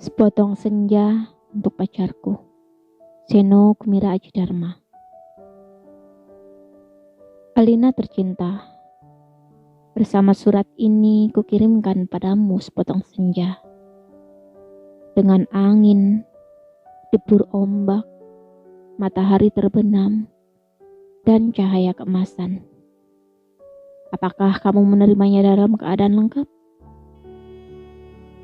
Sepotong senja untuk pacarku, Seno Kumira Aji Dharma. Alina tercinta, bersama surat ini kukirimkan padamu sepotong senja. Dengan angin, debur ombak, matahari terbenam, dan cahaya keemasan. Apakah kamu menerimanya dalam keadaan lengkap?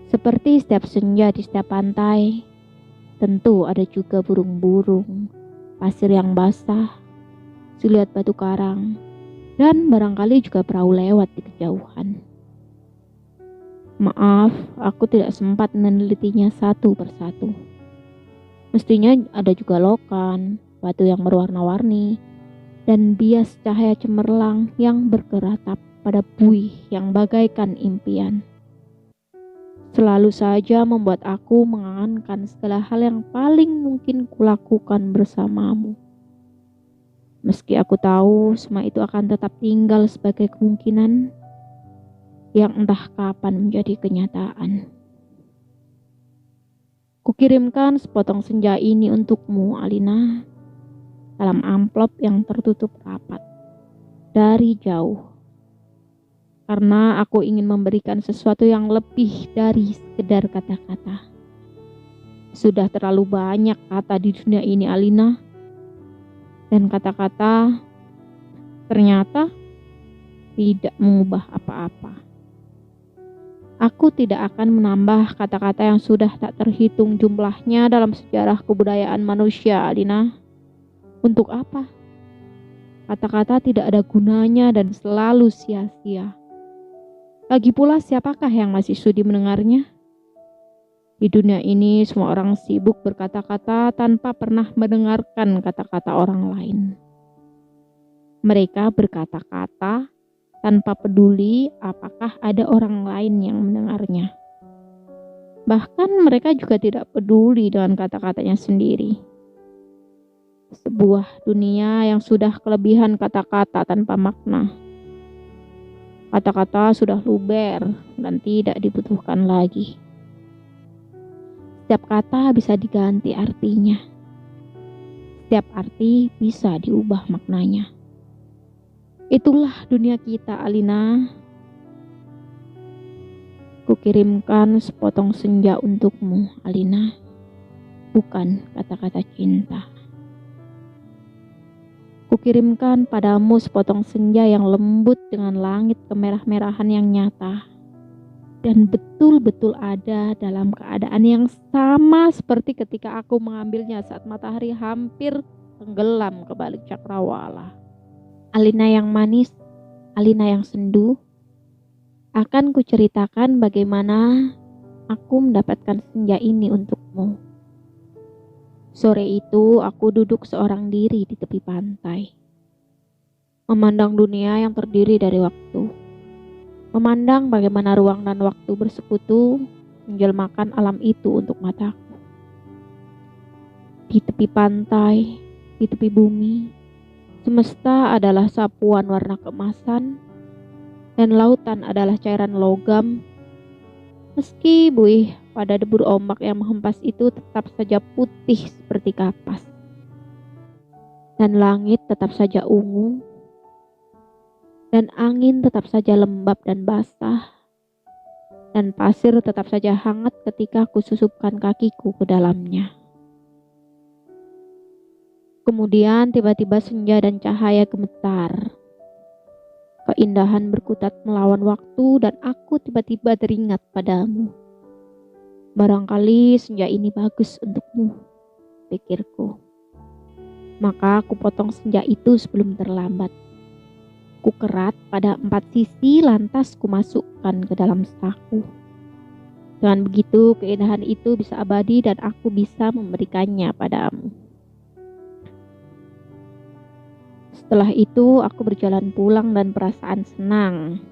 Seperti setiap senja di setiap pantai, tentu ada juga burung-burung, pasir yang basah, siluet batu karang, dan barangkali juga perahu lewat di kejauhan. Maaf, aku tidak sempat menelitinya satu persatu. Mestinya ada juga lokan, batu yang berwarna-warni, dan bias cahaya cemerlang yang berkeratap pada buih yang bagaikan impian. Selalu saja membuat aku mengangankan segala hal yang paling mungkin kulakukan bersamamu. Meski aku tahu semua itu akan tetap tinggal sebagai kemungkinan yang entah kapan menjadi kenyataan. Kukirimkan sepotong senja ini untukmu, Alina, dalam amplop yang tertutup rapat dari jauh. Karena aku ingin memberikan sesuatu yang lebih dari sekedar kata-kata. Sudah terlalu banyak kata di dunia ini, Alina. Dan kata-kata ternyata tidak mengubah apa-apa. Aku tidak akan menambah kata-kata yang sudah tak terhitung jumlahnya dalam sejarah kebudayaan manusia, Alina. Untuk apa? Kata-kata tidak ada gunanya dan selalu sia-sia. Lagi pula siapakah yang masih sudi mendengarnya? Di dunia ini semua orang sibuk berkata-kata tanpa pernah mendengarkan kata-kata orang lain. Mereka berkata-kata tanpa peduli apakah ada orang lain yang mendengarnya. Bahkan mereka juga tidak peduli dengan kata-katanya sendiri. Sebuah dunia yang sudah kelebihan kata-kata tanpa makna. Kata-kata sudah luber dan tidak dibutuhkan lagi. Setiap kata bisa diganti artinya. Setiap arti bisa diubah maknanya. Itulah dunia kita, Alina. Kukirimkan sepotong senja untukmu, Alina. Bukan kata-kata cinta. Kukirimkan padamu sepotong senja yang lembut dengan langit kemerah-merahan yang nyata. Dan betul-betul ada dalam keadaan yang sama seperti ketika aku mengambilnya saat matahari hampir tenggelam ke balik cakrawala. Alina yang manis, Alina yang sendu, akan kuceritakan bagaimana aku mendapatkan senja ini untukmu. Sore itu aku duduk seorang diri di tepi pantai, memandang dunia yang terdiri dari waktu, memandang bagaimana ruang dan waktu bersekutu menjelmakan alam itu untuk mataku. Di tepi pantai, di tepi bumi, semesta adalah sapuan warna keemasan dan lautan adalah cairan logam. Meski buih pada debur ombak yang menghempas itu tetap saja putih seperti kapas. Dan langit tetap saja ungu. Dan angin tetap saja lembab dan basah. Dan pasir tetap saja hangat ketika aku susupkan kakiku ke dalamnya. Kemudian tiba-tiba senja dan cahaya gemetar. Keindahan berkutat melawan waktu dan aku tiba-tiba teringat padamu. Barangkali senja ini bagus untukmu, pikirku. Maka aku potong senja itu sebelum terlambat. Ku kerat pada 4 sisi lantas ku masukkan ke dalam saku. Dengan begitu keindahan itu bisa abadi dan aku bisa memberikannya padamu. Setelah itu aku berjalan pulang dan perasaan senang.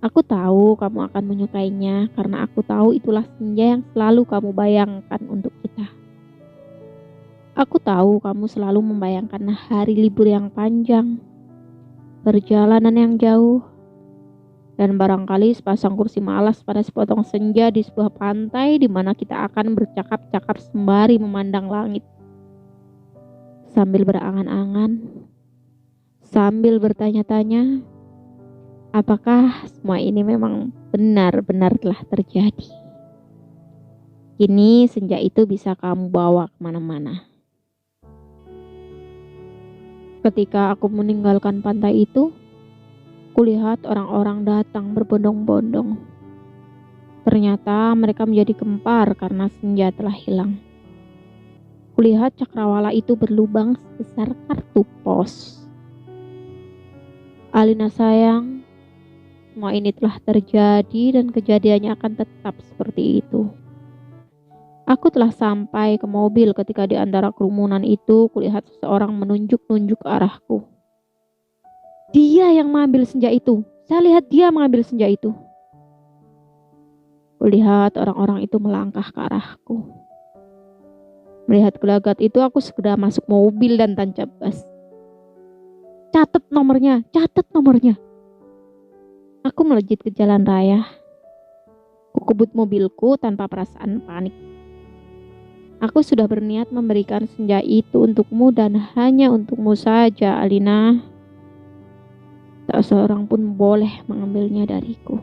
Aku tahu kamu akan menyukainya karena aku tahu itulah senja yang selalu kamu bayangkan untuk kita. Aku tahu kamu selalu membayangkan hari libur yang panjang, perjalanan yang jauh, Dan barangkali sepasang kursi malas pada sepotong senja di sebuah pantai di mana kita akan bercakap-cakap sembari memandang langit. Sambil berangan-angan, sambil bertanya-tanya, apakah semua ini memang benar-benar telah terjadi? Kini senja itu bisa kamu bawa kemana-mana. Ketika aku meninggalkan pantai itu, kulihat orang-orang datang berbondong-bondong. Ternyata mereka menjadi gempar karena senja telah hilang. Kulihat cakrawala itu berlubang sebesar kartu pos. Alina sayang, semua ini telah terjadi dan kejadiannya akan tetap seperti itu. Aku telah sampai ke mobil ketika di antara kerumunan itu kulihat seseorang menunjuk-nunjuk ke arahku. Dia yang mengambil senja itu. Saya lihat dia mengambil senja itu. Kulihat orang-orang itu melangkah ke arahku. Melihat gelagat itu aku segera masuk mobil dan tancap gas. Catat nomornya, catat nomornya. Aku melejit ke jalan raya. Kukebut mobilku tanpa perasaan panik. Aku sudah berniat memberikan senja itu untukmu dan hanya untukmu saja, Alina. Tak seorang pun boleh mengambilnya dariku.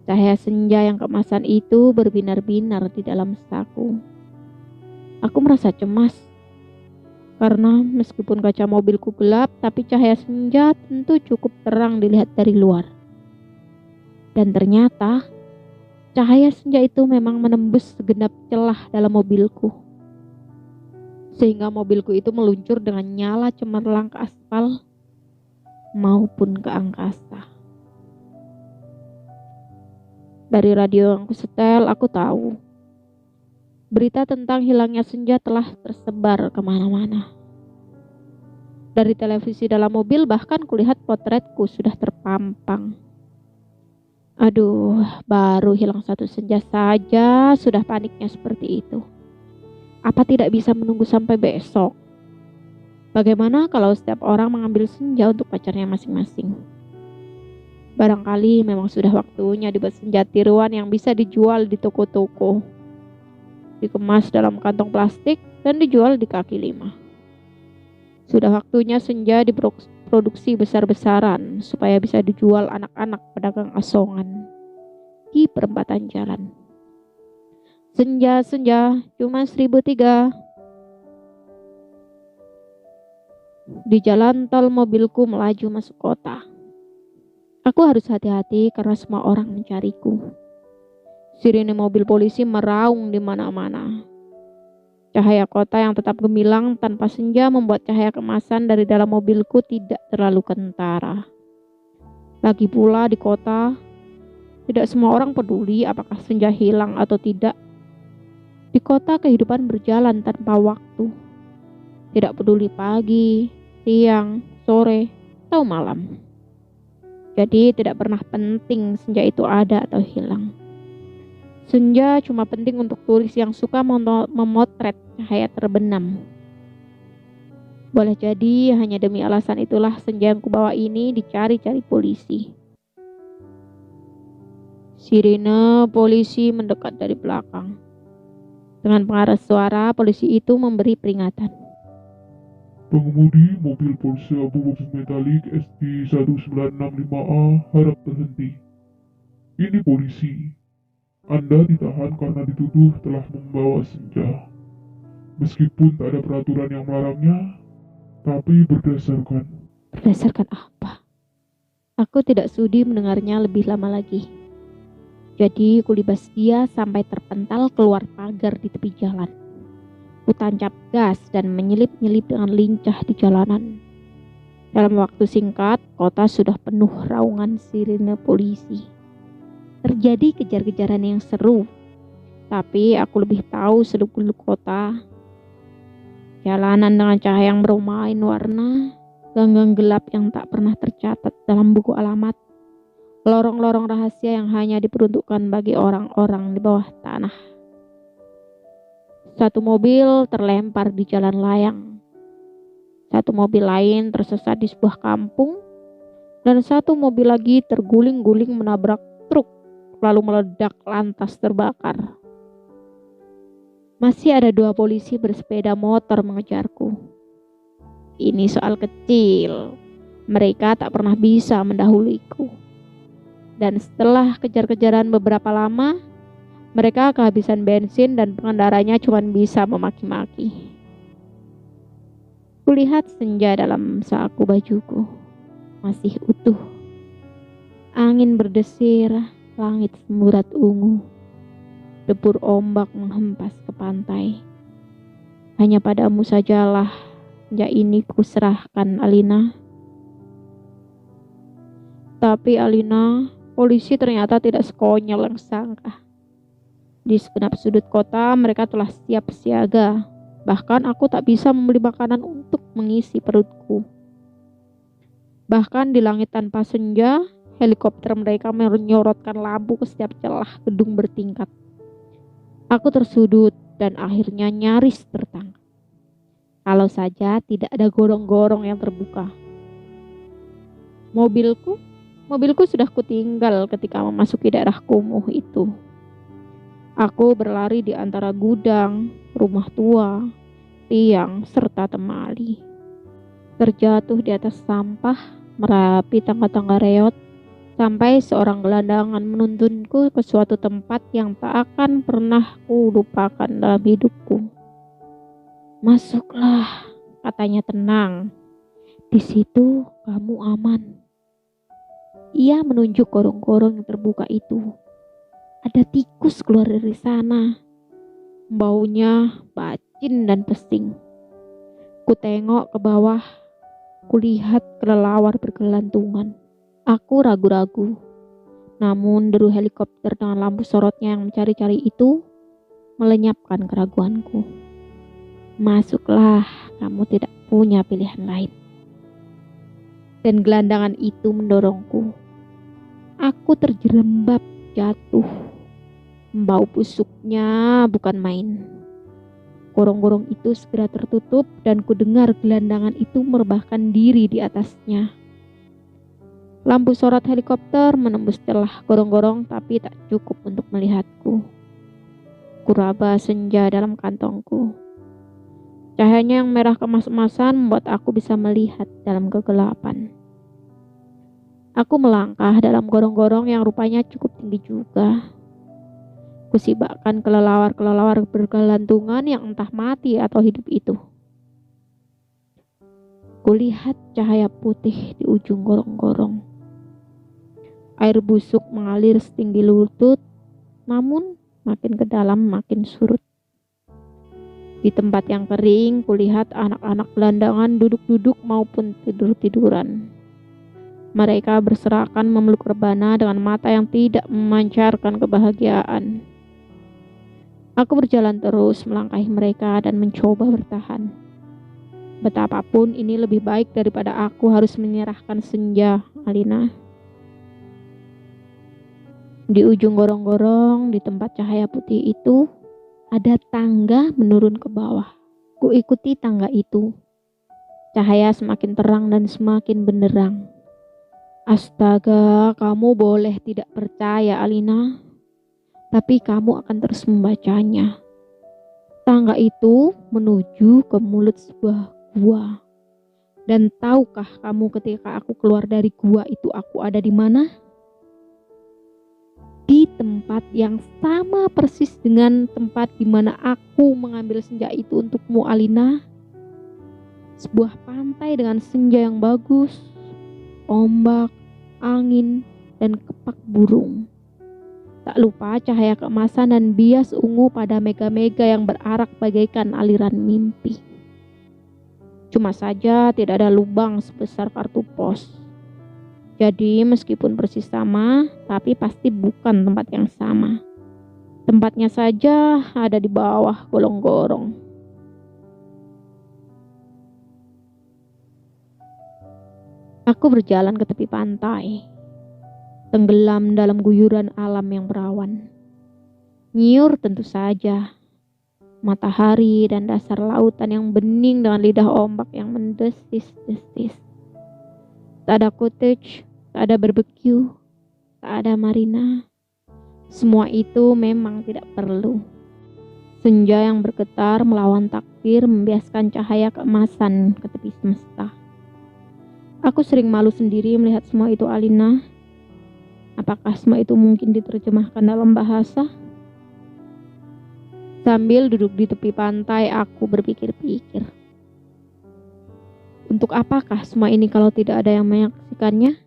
Cahaya senja yang keemasan itu berbinar-binar di dalam saku. Aku merasa cemas. Karena meskipun kaca mobilku gelap, tapi cahaya senja tentu cukup terang dilihat dari luar. Dan ternyata cahaya senja itu memang menembus segenap celah dalam mobilku. Sehingga mobilku itu meluncur dengan nyala cemerlang ke aspal maupun ke angkasa. Dari radio yang kusetel, aku tahu berita tentang hilangnya senja telah tersebar kemana-mana. Dari televisi dalam mobil bahkan kulihat potretku sudah terpampang. Aduh, baru hilang satu senja saja sudah paniknya seperti itu. Apa tidak bisa menunggu sampai besok? Bagaimana kalau setiap orang mengambil senja untuk pacarnya masing-masing? Barangkali memang sudah waktunya dibuat senja tiruan yang bisa dijual di toko-toko. Dikemas dalam kantong plastik dan dijual di kaki lima. Sudah waktunya senja diproduksi besar-besaran supaya bisa dijual anak-anak pedagang asongan di perempatan jalan. Senja cuma 1.003. Di jalan tol mobilku melaju masuk kota. Aku harus hati-hati karena semua orang mencariku. Sirine mobil polisi meraung di mana-mana. Cahaya kota yang tetap gemilang tanpa senja membuat cahaya kemasan dari dalam mobilku tidak terlalu kentara. Lagi pula di kota, tidak semua orang peduli apakah senja hilang atau tidak. Di kota kehidupan berjalan tanpa waktu. Tidak peduli pagi, siang, sore, atau malam. Jadi tidak pernah penting senja itu ada atau hilang. Senja cuma penting untuk turis yang suka memotret cahaya terbenam. Boleh jadi hanya demi alasan itulah senja yang kubawa ini dicari-cari polisi. Sirine polisi mendekat dari belakang. Dengan pengeras suara, polisi itu memberi peringatan. Pengemudi mobil Porsche abu-abu metalik ST1965A harap berhenti. Ini polisi. Anda ditahan karena dituduh telah membawa senja. Meskipun tak ada peraturan yang melarangnya, tapi Berdasarkan apa? Aku tidak sudi mendengarnya lebih lama lagi. Jadi kulibas dia sampai terpental keluar pagar di tepi jalan. Kutancap gas dan menyelip-nyelip dengan lincah di jalanan. Dalam waktu singkat, kota sudah penuh raungan sirine polisi. Terjadi kejar-kejaran yang seru, tapi aku lebih tahu seluk-beluk kota. Jalanan dengan cahaya yang bermain warna, gang-gang gelap yang tak pernah tercatat dalam buku alamat, lorong-lorong rahasia yang hanya diperuntukkan bagi orang-orang di bawah tanah. Satu mobil terlempar di jalan layang. Satu mobil lain tersesat di sebuah kampung Dan satu mobil lagi terguling-guling menabrak truk, lalu meledak lantas terbakar. Masih ada 2 polisi bersepeda motor mengejarku. Ini soal kecil. Mereka tak pernah bisa mendahuliku. Dan setelah kejar-kejaran beberapa lama, mereka kehabisan bensin dan pengendaranya cuma bisa memaki-maki. Kulihat senja dalam saku bajuku. Masih utuh. Angin berdesir, langit semburat ungu. Debur ombak menghempas ke pantai. Hanya padamu sajalah senja ini kuserahkan, Alina. Tapi Alina, polisi ternyata tidak sekonyol yang sangka. Di segenap sudut kota mereka telah siap siaga. Bahkan aku tak bisa membeli makanan untuk mengisi perutku. Bahkan di langit tanpa senja, helikopter mereka menyorotkan lampu ke setiap celah gedung bertingkat. Aku tersudut dan akhirnya nyaris tertangkap. Kalau saja tidak ada gorong-gorong yang terbuka. Mobilku sudah kutinggal ketika memasuki daerah kumuh itu. Aku berlari di antara gudang, rumah tua, tiang, serta temali. Terjatuh di atas sampah, merapi tangga-tangga reot, sampai seorang gelandangan menuntunku ke suatu tempat yang tak akan pernah kulupakan dalam hidupku. Masuklah, katanya tenang. Di situ kamu aman. Ia menunjuk gorong-gorong yang terbuka itu. Ada tikus keluar dari sana. Baunya bacin dan pesing. Ku tengok ke bawah. Kulihat kelelawar bergelantungan. Aku ragu-ragu. Namun deru helikopter dengan lampu sorotnya yang mencari-cari itu melenyapkan keraguanku. Masuklah, kamu tidak punya pilihan lain. Dan gelandangan itu mendorongku. Aku terjerembab jatuh. Bau busuknya bukan main. Gorong-gorong itu segera tertutup dan kudengar gelandangan itu merebahkan diri di atasnya. Lampu sorot helikopter menembus celah gorong-gorong tapi tak cukup untuk melihatku. Kuraba senja dalam kantongku. Cahayanya yang merah kemas-emasan membuat aku bisa melihat dalam kegelapan. Aku melangkah dalam gorong-gorong yang rupanya cukup tinggi juga. Kusibakkan kelelawar-kelelawar bergelantungan yang entah mati atau hidup itu. Kulihat cahaya putih di ujung gorong-gorong. Air busuk mengalir setinggi lutut, namun makin ke dalam makin surut. Di tempat yang kering, kulihat anak-anak gelandangan duduk-duduk maupun tidur-tiduran. Mereka berserakan memeluk rebana dengan mata yang tidak memancarkan kebahagiaan. Aku berjalan terus melangkahi mereka dan mencoba bertahan. Betapapun ini lebih baik daripada aku harus menyerahkan senja, Alina. Di ujung gorong-gorong, di tempat cahaya putih itu, ada tangga menurun ke bawah. Ku ikuti tangga itu. Cahaya semakin terang dan semakin benderang. Astaga, kamu boleh tidak percaya, Alina. Tapi kamu akan terus membacanya. Tangga itu menuju ke mulut sebuah gua. Dan tahukah kamu ketika aku keluar dari gua itu aku ada di mana? Di tempat yang sama persis dengan tempat di mana aku mengambil senja itu untukmu, Alina. Sebuah pantai dengan senja yang bagus, ombak, angin, dan kepak burung. Tak lupa cahaya keemasan dan bias ungu pada mega-mega yang berarak bagaikan aliran mimpi. Cuma saja tidak ada lubang sebesar kartu pos. Jadi meskipun persis sama, tapi pasti bukan tempat yang sama. Tempatnya saja ada di bawah gorong-gorong. Aku berjalan ke tepi pantai. Tenggelam dalam guyuran alam yang berawan. Nyiur tentu saja. Matahari dan dasar lautan yang bening dengan lidah ombak yang mendesis-desis. Tak ada cottage, tak ada barbeque, tak ada marina. Semua itu memang tidak perlu. Senja yang bergetar melawan takdir membiaskan cahaya keemasan ke tepi semesta. Aku sering malu sendiri melihat semua itu, Alina. Apakah semua itu mungkin diterjemahkan dalam bahasa? Sambil duduk di tepi pantai, aku berpikir-pikir. Untuk apakah semua ini kalau tidak ada yang menyaksikannya?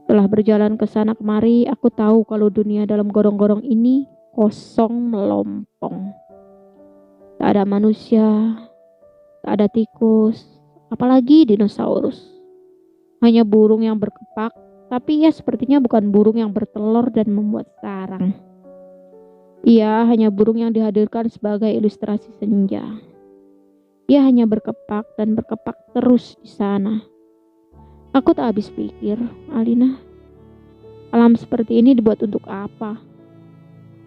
Setelah berjalan ke sana kemari, aku tahu kalau dunia dalam gorong-gorong ini kosong melompong. Tak ada manusia, tak ada tikus, apalagi dinosaurus. Hanya burung yang berkepak, tapi ia sepertinya bukan burung yang bertelur dan membuat sarang. Ia hanya burung yang dihadirkan sebagai ilustrasi senja. Ia hanya berkepak dan berkepak terus di sana. Aku tak habis pikir, Alina. Alam seperti ini dibuat untuk apa?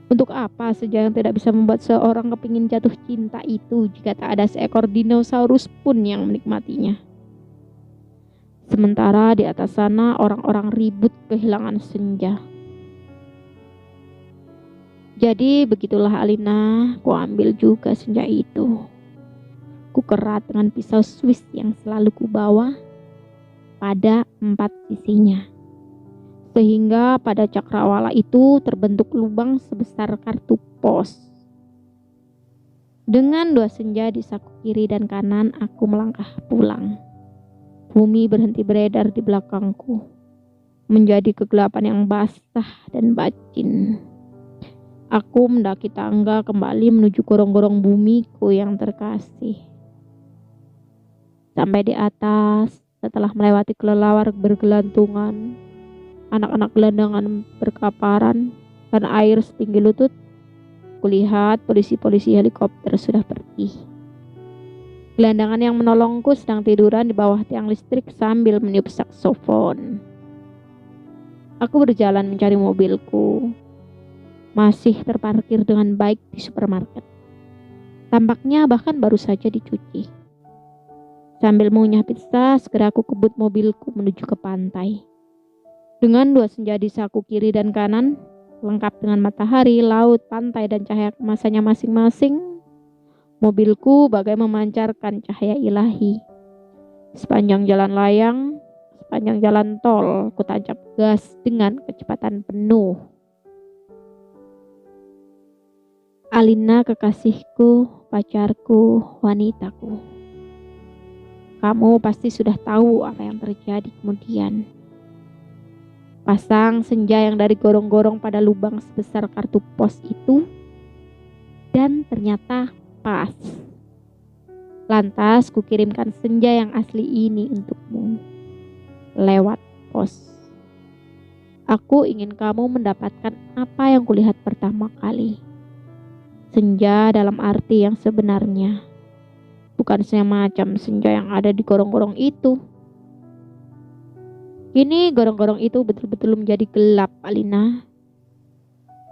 Untuk apa senja yang tidak bisa membuat seorang kepingin jatuh cinta itu jika tak ada seekor dinosaurus pun yang menikmatinya? Sementara di atas sana orang-orang ribut kehilangan senja. Jadi begitulah Alina, ku ambil juga senja itu. Ku kerat dengan pisau Swiss yang selalu ku bawa pada 4 sisinya. Sehingga pada cakrawala itu terbentuk lubang sebesar kartu pos. Dengan 2 senja di saku kiri dan kanan, aku melangkah pulang. Bumi berhenti beredar di belakangku, menjadi kegelapan yang basah dan bacin. Aku mendaki tangga kembali menuju gorong-gorong bumiku yang terkasih. Sampai di atas, setelah melewati kelelawar bergelantungan, anak-anak gelandangan berkaparan, dan air setinggi lutut, kulihat polisi-polisi helikopter sudah pergi. Gelandangan yang menolongku sedang tiduran di bawah tiang listrik sambil meniup saksofon. Aku berjalan mencari mobilku. Masih terparkir dengan baik di supermarket. Tampaknya bahkan baru saja dicuci. Sambil mengunyah pizza, segera aku kebut mobilku menuju ke pantai. Dengan 2 senja di saku kiri dan kanan, lengkap dengan matahari, laut, pantai, dan cahaya kemasannya masing-masing, mobilku bagai memancarkan cahaya ilahi. Sepanjang jalan layang, sepanjang jalan tol, ku tancap gas dengan kecepatan penuh. Alina, kekasihku, pacarku, wanitaku. Kamu pasti sudah tahu apa yang terjadi kemudian. Pasang senja yang dari gorong-gorong pada lubang sebesar kartu pos itu, dan ternyata pas. Lantas kukirimkan senja yang asli ini untukmu lewat pos. Aku ingin kamu mendapatkan apa yang kulihat pertama kali. Senja dalam arti yang sebenarnya, bukan semacam senja yang ada di gorong-gorong itu. Kini gorong-gorong itu betul-betul menjadi gelap, Alina.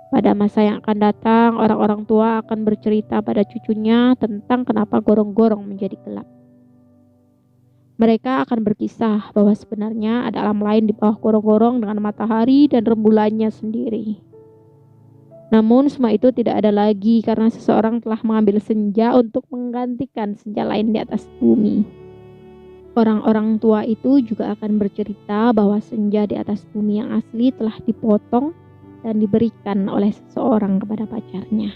Pada masa yang akan datang, orang-orang tua akan bercerita pada cucunya tentang kenapa gorong-gorong menjadi gelap. Mereka akan berkisah bahwa sebenarnya ada alam lain di bawah gorong-gorong dengan matahari dan rembulannya sendiri. Namun semua itu tidak ada lagi karena seseorang telah mengambil senja untuk menggantikan senja lain di atas bumi. Orang-orang tua itu juga akan bercerita bahwa senja di atas bumi yang asli telah dipotong dan diberikan oleh seseorang kepada pacarnya.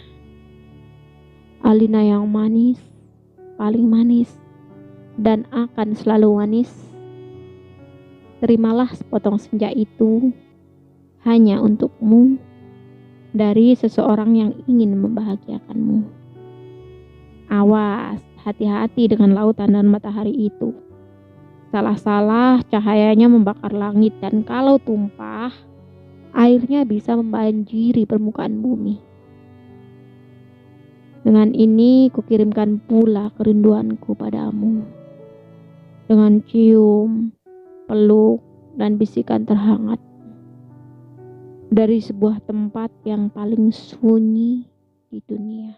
Alina yang manis, paling manis, dan akan selalu manis. Terimalah sepotong senja itu hanya untukmu, dari seseorang yang ingin membahagiakanmu. Awas, hati-hati dengan lautan dan matahari itu. Salah-salah cahayanya membakar langit, dan kalau tumpah, airnya bisa membanjiri permukaan bumi. Dengan ini kukirimkan pula kerinduanku padamu. Dengan cium, peluk, dan bisikan terhangat. Dari sebuah tempat yang paling sunyi di dunia.